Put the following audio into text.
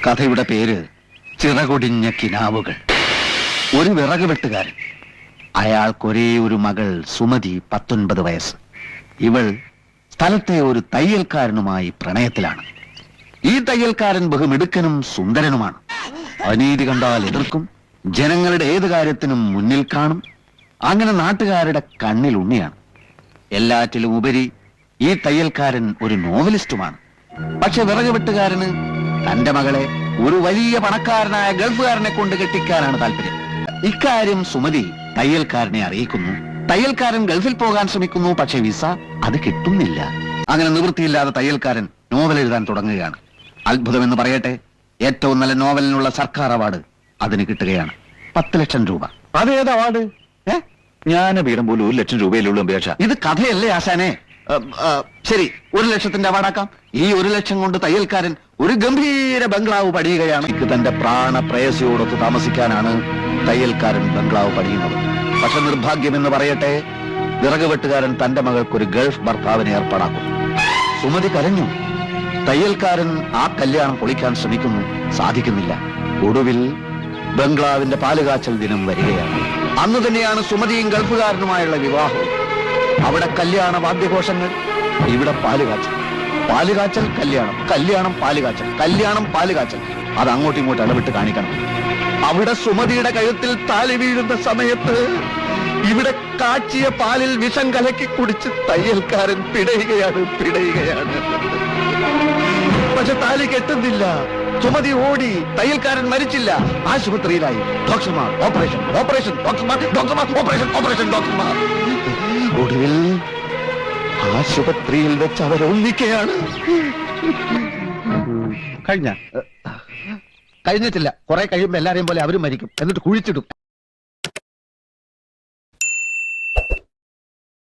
കഥയുടെ പേര് ചിറകൊടിഞ്ഞ കിനാവുകൾ. ഒരു വിറക് വെട്ടുകാരൻ, അയാൾക്കൊരേ ഒരു മകൾ സുമതി, 19 വയസ്സ്. ഇവൾ സ്ഥലത്തെ ഒരു തയ്യൽക്കാരനുമായി പ്രണയത്തിലാണ്. ഈ തയ്യൽക്കാരൻ ബഹുമിടുക്കനും സുന്ദരനുമാണ്. അനീതി കണ്ടാൽ എതിർക്കും, ജനങ്ങളുടെ ഏത് കാര്യത്തിനും മുന്നിൽ കാണും. അങ്ങനെ നാട്ടുകാരുടെ കണ്ണിൽ ഉണ്ണിയാണ്. എല്ലാറ്റിലും ഉപരി ഈ തയ്യൽക്കാരൻ ഒരു നോവലിസ്റ്റുമാണ്. പക്ഷെ വിറക് വെട്ടുകാരന് തന്റെ മകളെ ഒരു വലിയ പണക്കാരനായ ഗൾഫുകാരനെ കൊണ്ട് കെട്ടിക്കാനാണ് താല്പര്യം. ഇക്കാര്യം സുമതി തയ്യൽക്കാരനെ അറിയിക്കുന്നു. തയ്യൽക്കാരൻ ഗൾഫിൽ പോകാൻ ശ്രമിക്കുന്നു. പക്ഷെ വിസ അത് കിട്ടുന്നില്ല. അങ്ങനെ നിവൃത്തിയില്ലാതെ തയ്യൽക്കാരൻ നോവൽ എഴുതാൻ തുടങ്ങുകയാണ്. അത്ഭുതമെന്ന് പറയട്ടെ, ഏറ്റവും നല്ല നോവലിനുള്ള സർക്കാർ അവാർഡ് അതിന് കിട്ടുകയാണ്. 10 ലക്ഷം രൂപ. അതേത് അവാർഡ്? ജ്ഞാനപീഠം പോലും 1 ലക്ഷം രൂപയിലുള്ള അപേക്ഷ. ഇത് കഥയല്ലേ ആശാനെ? ശരി, 1 ലക്ഷത്തിന്റെ അവാർഡാക്കാം. ഈ 1 ലക്ഷം കൊണ്ട് തയ്യൽക്കാരൻ ഒരു ഗംഭീര ബംഗ്ലാവ് പണിയുകയാണ്. തന്റെ പ്രാണപ്രേയസിയോടൊത്ത് താമസിക്കാനാണ് തയ്യൽക്കാരൻ ബംഗ്ലാവ് പണിയുന്നത്. പക്ഷെ നിർഭാഗ്യമെന്ന് പറയട്ടെ, വിറക് വെട്ടുകാരൻ തന്റെ മകൾക്കൊരു ഗൾഫ് ഭർത്താവിനെ ഏർപ്പാടാക്കും. സുമതി കരഞ്ഞു. തയ്യൽക്കാരൻ ആ കല്യാണം പൊളിക്കാൻ ശ്രമിക്കുന്നു, സാധിക്കുന്നില്ല. ഒടുവിൽ ബംഗ്ലാവിന്റെ പാലുകാച്ചൽ ദിനം വരികയാണ്. അന്ന് തന്നെയാണ് സുമതിയും ഗൾഫുകാരനുമായുള്ള വിവാഹം. അവിടെ കല്യാണ വാദ്യഘോഷങ്ങൾ, ഇവിടെ പാലുകാച്ചൽ. പാലുകാച്ചൽ കല്യാണം, കല്യാണം പാലുകാച്ചൽ, കല്യാണം പാലുകാച്ചൽ. അത് അങ്ങോട്ടും ഇങ്ങോട്ടും ഇടവിട്ട് കാണിക്കണം. അവിടെ സുമതിയുടെ കഴുത്തിൽ താലി വീഴുന്ന സമയത്ത് ഇവിടെ കാച്ചിയ പാലിൽ വിഷം കലക്കി കുടിച്ച് തയ്യൽക്കാരൻ പിടയുകയാണ്. പക്ഷെ താലി കെട്ടുന്നില്ല. സുമതി ഓടി. തയ്യൽക്കാരൻ മരിച്ചില്ല, ആശുപത്രിയിലായി. ഡോക്ടർമാർ ഓപ്പറേഷൻ, ഓപ്പറേഷൻ, ഡോക്ടർമാർ, ഡോക്ടർമാർ, ഓപ്പറേഷൻ, ഓപ്പറേഷൻ, ഡോക്ടർമാർ. ഒടുവിൽ ആശുപത്രിയിൽ വെച്ച് അവരൊന്നിക്കുകയാണ്. കഴിഞ്ഞിട്ടില്ല. കുറെ കഴിയുമ്പോ എല്ലാരെയും പോലെ അവരും മരിക്കും, എന്നിട്ട് കുഴിച്ചിടും.